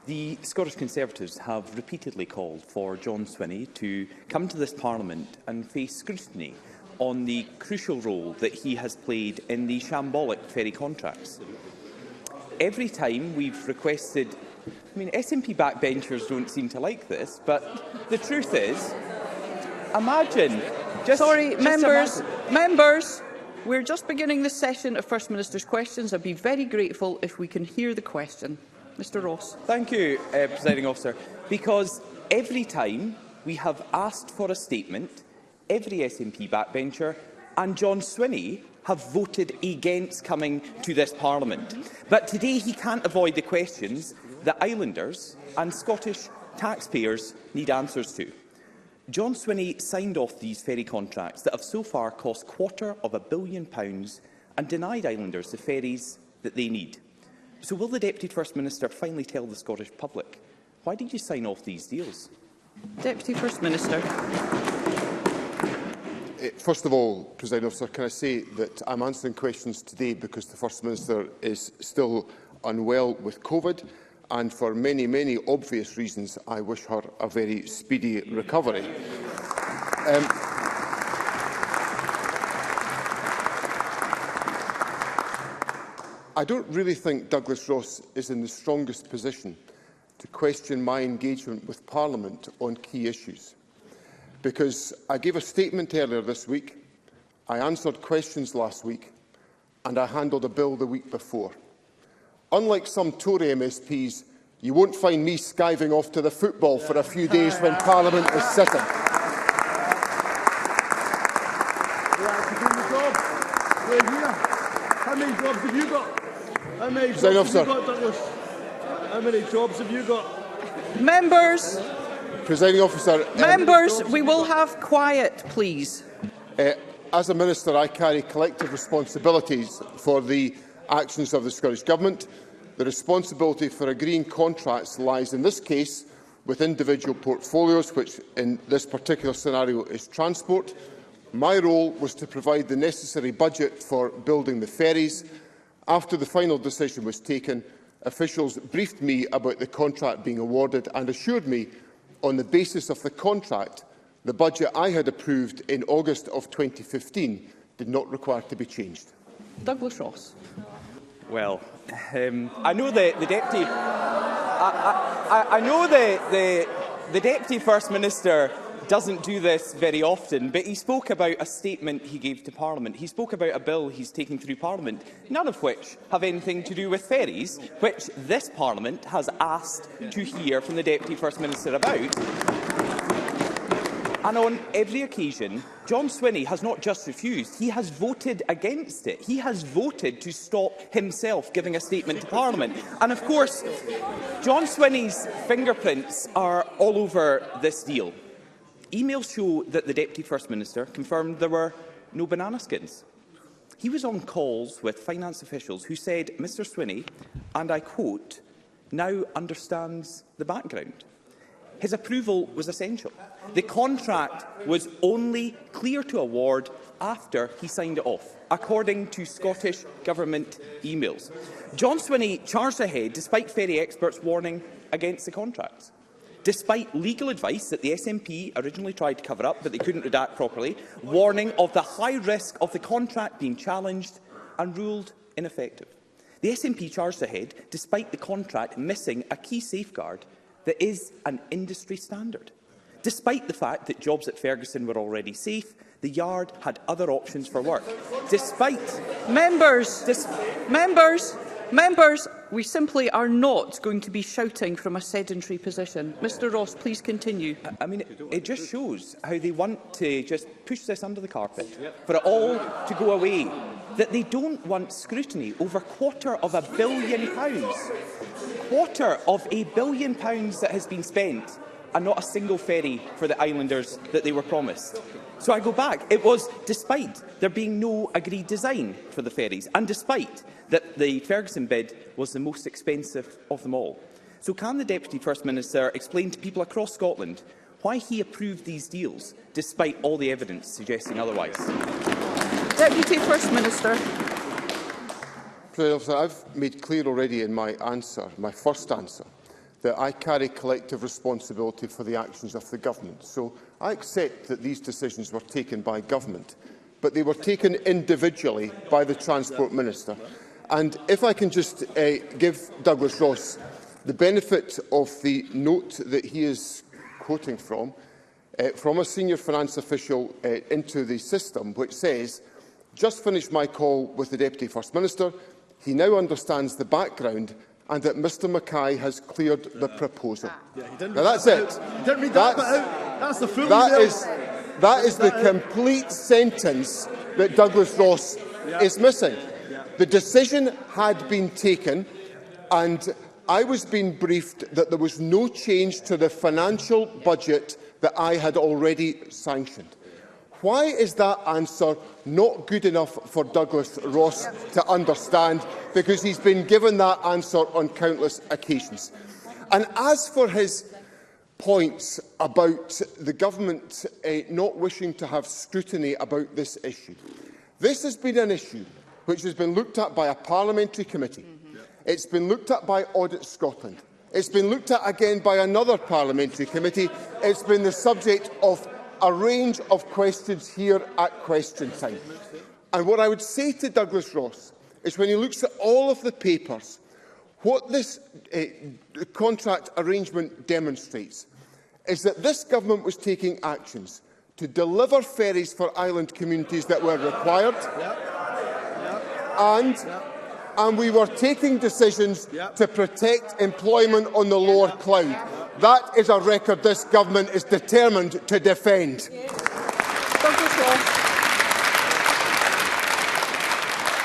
The Scottish Conservatives have repeatedly called for John Swinney to come to this Parliament and face scrutiny on the crucial role that he has played in the shambolic ferry contracts. Every time we've requested, SNP backbenchers don't seem to like this, but the truth is, imagine. Members, we're just beginning the session of First Minister's questions. I'd be very grateful if we can hear the question. Mr Ross. Thank you, Presiding Officer. Because every time we have asked for a statement, every SNP backbencher and John Swinney have voted against coming to this Parliament. But today he can't avoid the questions that Islanders and Scottish taxpayers need answers to. John Swinney signed off these ferry contracts that have so far cost £250 million and denied Islanders the ferries that they need. So will the Deputy First Minister finally tell the Scottish public, why did you sign off these deals? Deputy First Minister. First of all, Presiding Officer, can I say that I'm answering questions today because the First Minister is still unwell with COVID, and for many, many obvious reasons, I wish her a very speedy recovery. I don't really think Douglas Ross is in the strongest position to question my engagement with Parliament on key issues, because I gave a statement earlier this week, I answered questions last week, and I handled a bill the week before. Unlike some Tory MSPs, you won't find me skiving off to the football for a few days when Parliament is sitting. How many jobs have you got? How many jobs have you got, Douglas? How many jobs have you got? Members. Presiding Officer. Members, we will have quiet, please. As a Minister, I carry collective responsibilities for the actions of the Scottish Government. The responsibility for agreeing contracts lies in this case with individual portfolios, which in this particular scenario is transport. My role was to provide the necessary budget for building the ferries. After the final decision was taken, officials briefed me about the contract being awarded and assured me, on the basis of the contract, the budget I had approved in August of 2015 did not require to be changed. Douglas Ross. Well, I know the Deputy. I know the Deputy First Minister doesn't do this very often, but he spoke about a statement he gave to Parliament. He spoke about a bill he's taking through Parliament, none of which have anything to do with ferries, which this Parliament has asked to hear from the Deputy First Minister about. And on every occasion, John Swinney has not just refused, he has voted against it. He has voted to stop himself giving a statement to Parliament. And of course, John Swinney's fingerprints are all over this deal. Emails show that the Deputy First Minister confirmed there were no banana skins. He was on calls with finance officials who said Mr Swinney, and I quote, now understands the background. His approval was essential. The contract was only clear to award after he signed it off, according to Scottish Government emails. John Swinney charged ahead despite ferry experts warning against the contracts. Despite legal advice that the SNP originally tried to cover up but they couldn't redact properly, warning of the high risk of the contract being challenged and ruled ineffective. The SNP charged ahead despite the contract missing a key safeguard that is an industry standard. Despite the fact that jobs at Ferguson were already safe, the yard had other options for work. Members, we simply are not going to be shouting from a sedentary position. Mr Ross, please continue. It just shows how they want to just push this under the carpet, for it all to go away, that they don't want scrutiny over £250 million. £250 million that has been spent, and not a single ferry for the islanders that they were promised. So I go back. It was despite there being no agreed design for the ferries, and despite that the Ferguson bid was the most expensive of them all. So can the Deputy First Minister explain to people across Scotland why he approved these deals, despite all the evidence suggesting otherwise? Deputy First Minister. President Officer, I've made clear already in my answer, my first answer, that I carry collective responsibility for the actions of the government. So I accept that these decisions were taken by government, but they were taken individually by the Transport Minister. And if I can just give Douglas Ross the benefit of the note that he is quoting from a senior finance official into the system, which says, "Just finished my call with the Deputy First Minister. He now understands the background and that Mr Mackay has cleared the proposal." Yeah, he didn't now that's it. He didn't read that bit out. That's the full that email. that is the complete sentence that Douglas Ross is missing. The decision had been taken, and I was being briefed that there was no change to the financial budget that I had already sanctioned. Why is that answer not good enough for Douglas Ross to understand? Because he's been given that answer on countless occasions. And as for his points about the government not wishing to have scrutiny about this issue, this has been an issue which has been looked at by a parliamentary committee. It's been looked at by Audit Scotland. It's been looked at again by another parliamentary committee. It's been the subject of a range of questions here at question time. And what I would say to Douglas Ross is, when he looks at all of the papers, what this contract arrangement demonstrates is that this government was taking actions to deliver ferries for island communities that were required, and we were taking decisions to protect employment on the Lower Clyde. That is a record this government is determined to defend.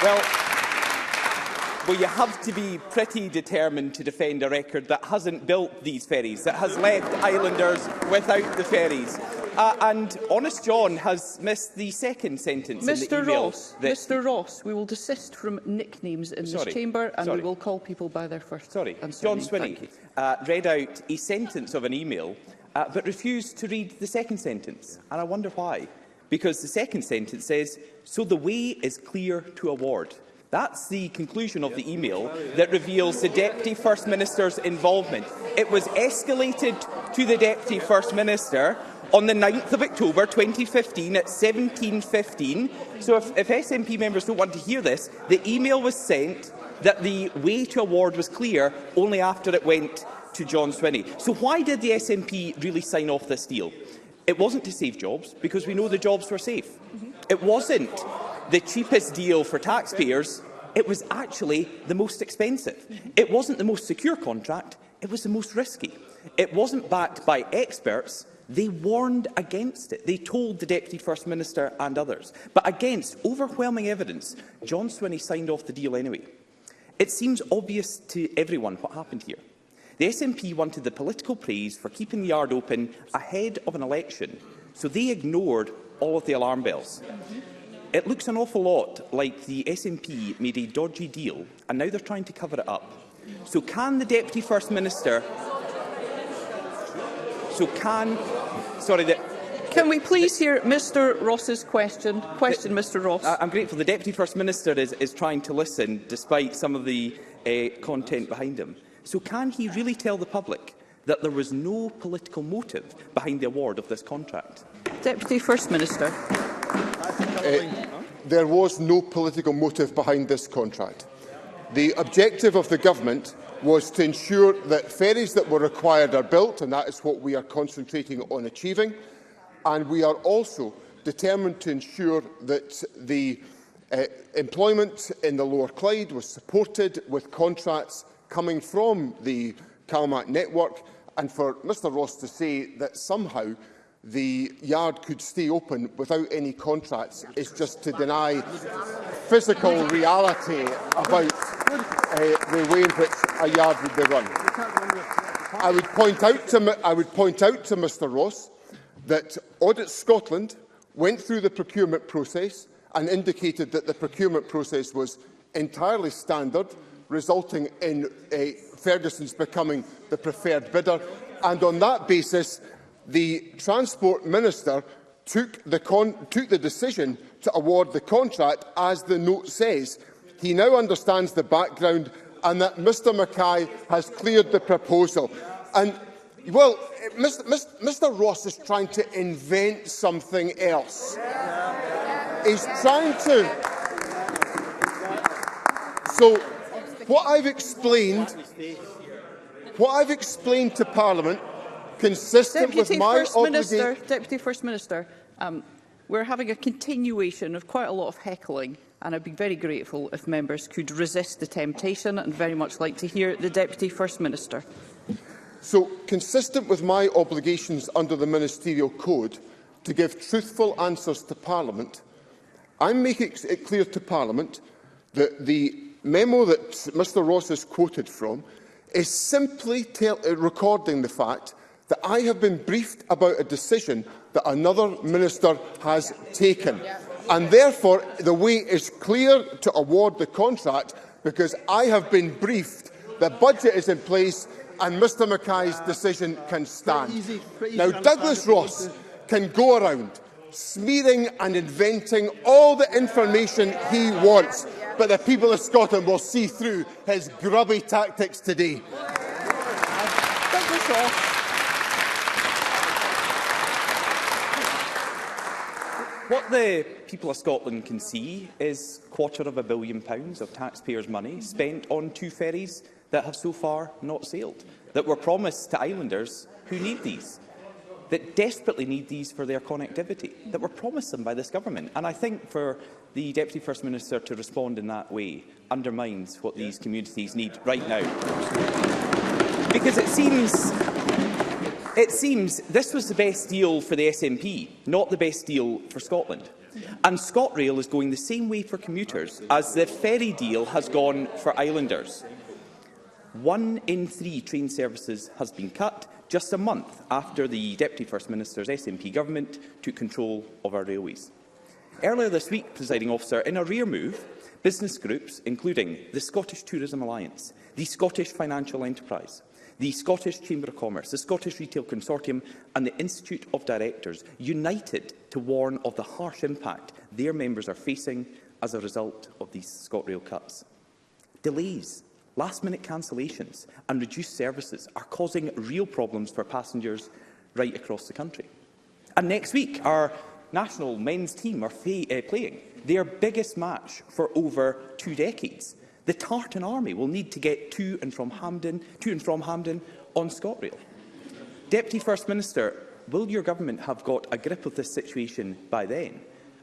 Well, you have to be pretty determined to defend a record that hasn't built these ferries, that has left islanders without the ferries. And Honest John has missed the second sentence in the email. Mr Ross, we will desist from nicknames in this chamber, and we will call people by their first and John surname. Swinney read out a sentence of an email, but refused to read the second sentence. And I wonder why. Because the second sentence says, "So the way is clear to award." That's the conclusion of the email that reveals the Deputy First Minister's involvement. It was escalated to the Deputy First Minister on the 9th of October 2015 at 17:15. So if SNP members don't want to hear this, the email was sent that the way to award was clear only after it went to John Swinney. So why did the SNP really sign off this deal? It wasn't to save jobs, because we know the jobs were safe. It wasn't the cheapest deal for taxpayers. It was actually the most expensive. It wasn't the most secure contract. It was the most risky. It wasn't backed by experts. They warned against it. They told the Deputy First Minister and others. But against overwhelming evidence, John Swinney signed off the deal anyway. It seems obvious to everyone what happened here. The SNP wanted the political praise for keeping the yard open ahead of an election, so they ignored all of the alarm bells. It looks an awful lot like the SNP made a dodgy deal, and now they're trying to cover it up. So can the Deputy First Minister... Can we please hear Mr Ross's question? Mr Ross. I'm grateful. The Deputy First Minister is trying to listen, despite some of the content behind him. So can he really tell the public that there was no political motive behind the award of this contract? Deputy First Minister. There was no political motive behind this contract. The objective of the government was to ensure that ferries that were required are built, and that is what we are concentrating on achieving. And we are also determined to ensure that the employment in the Lower Clyde was supported with contracts coming from the CalMac network, and for Mr Ross to say that somehow the yard could stay open without any contracts is just to deny physical reality about the way in which a yard would be run. I would point out to Mr Ross that Audit Scotland went through the procurement process and indicated that the procurement process was entirely standard, resulting in Ferguson's becoming the preferred bidder. And on that basis, the Transport Minister took the decision to award the contract, as the note says. He now understands the background and that Mr Mackay has cleared the proposal. And, well, Mr Ross is trying to invent something else. He's trying to... So, what I've explained to Parliament, consistent with my obligation... Deputy First Minister, we're having a continuation of quite a lot of heckling, and I'd be very grateful if members could resist the temptation, and very much like to hear the Deputy First Minister. So, consistent with my obligations under the Ministerial Code to give truthful answers to Parliament, I'm making it clear to Parliament that the memo that Mr Ross is quoted from is simply recording the fact that I have been briefed about a decision that another minister has taken. And therefore, the way is clear to award the contract, because I have been briefed, the budget is in place, and Mr Mackay's decision can stand. Now, Douglas Ross can go around smearing and inventing all the information he wants, but the people of Scotland will see through his grubby tactics today. Douglas Ross. What the people of Scotland can see is £250 million of taxpayers' money spent on 2 ferries that have so far not sailed, that were promised to islanders who need these, that desperately need these for their connectivity, that were promised them by this government. And I think for the Deputy First Minister to respond in that way undermines what these communities need right now. Because it seems this was the best deal for the SNP, not the best deal for Scotland. And ScotRail is going the same way for commuters as the ferry deal has gone for islanders. 1 in 3 train services has been cut just a month after the Deputy First Minister's SNP government took control of our railways. Earlier this week, Presiding Officer, in a rare move, business groups, including the Scottish Tourism Alliance, the Scottish Financial Enterprise, the Scottish Chamber of Commerce, the Scottish Retail Consortium and the Institute of Directors, united to warn of the harsh impact their members are facing as a result of these ScotRail cuts. Delays, last-minute cancellations and reduced services are causing real problems for passengers right across the country. And next week, our national men's team are playing their biggest match for over 2 decades. The Tartan Army will need to get to and from Hampden on ScotRail. Deputy First Minister, will your government have got a grip of this situation by then?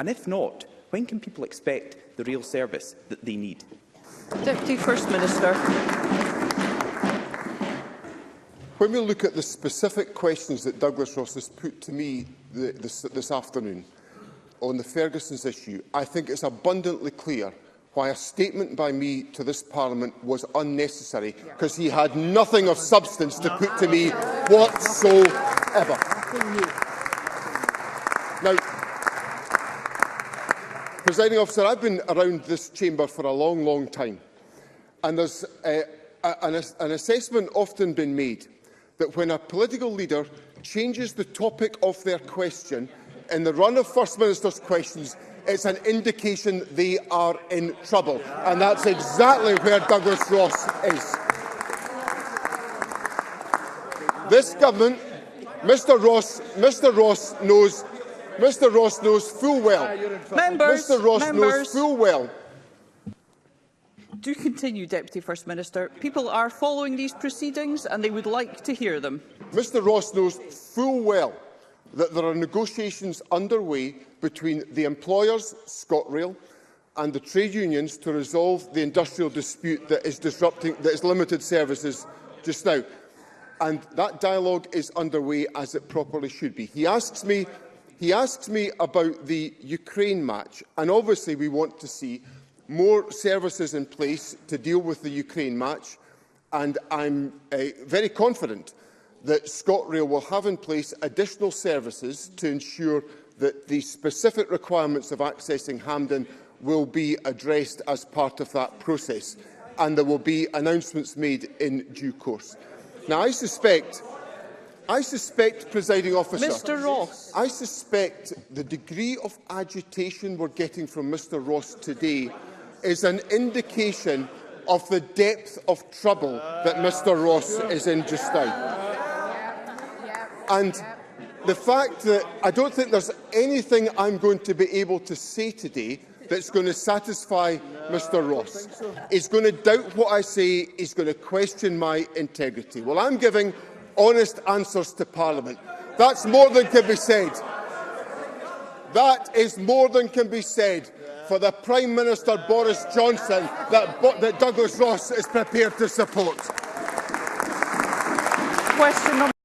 And if not, when can people expect the rail service that they need? Deputy First Minister. When we look at the specific questions that Douglas Ross has put to me this afternoon on the Ferguson's issue, I think it's abundantly clear why a statement by me to this Parliament was unnecessary, because he had nothing of substance to put to me whatsoever. Now, Presiding Officer, I've been around this chamber for a long, long time, and there's an assessment often been made that when a political leader changes the topic of their question in the run of First Minister's questions, it's an indication they are in trouble. And that's exactly where Douglas Ross is. This government, Mr Ross knows full well. Mr Ross knows full well. Do continue, Deputy First Minister. People are following these proceedings and they would like to hear them. Mr Ross knows full well that there are negotiations underway between the employers, ScotRail, and the trade unions to resolve the industrial dispute that is limited services just now. And that dialogue is underway as it properly should be. He asks me about the Ukraine match, and obviously we want to see more services in place to deal with the Ukraine match, and I'm very confident that ScotRail will have in place additional services to ensure that the specific requirements of accessing Hampden will be addressed as part of that process, and there will be announcements made in due course. Now, I suspect, Presiding Officer, Mr Ross. I suspect the degree of agitation we're getting from Mr Ross today is an indication of the depth of trouble that Mr Ross is in just now. And the fact that I don't think there's anything I'm going to be able to say today that's going to satisfy Mr Ross. He's going to doubt what I say. He's going to question my integrity. Well, I'm giving honest answers to Parliament. That's more than can be said. That is more than can be said for the Prime Minister Boris Johnson that Douglas Ross is prepared to support. Question number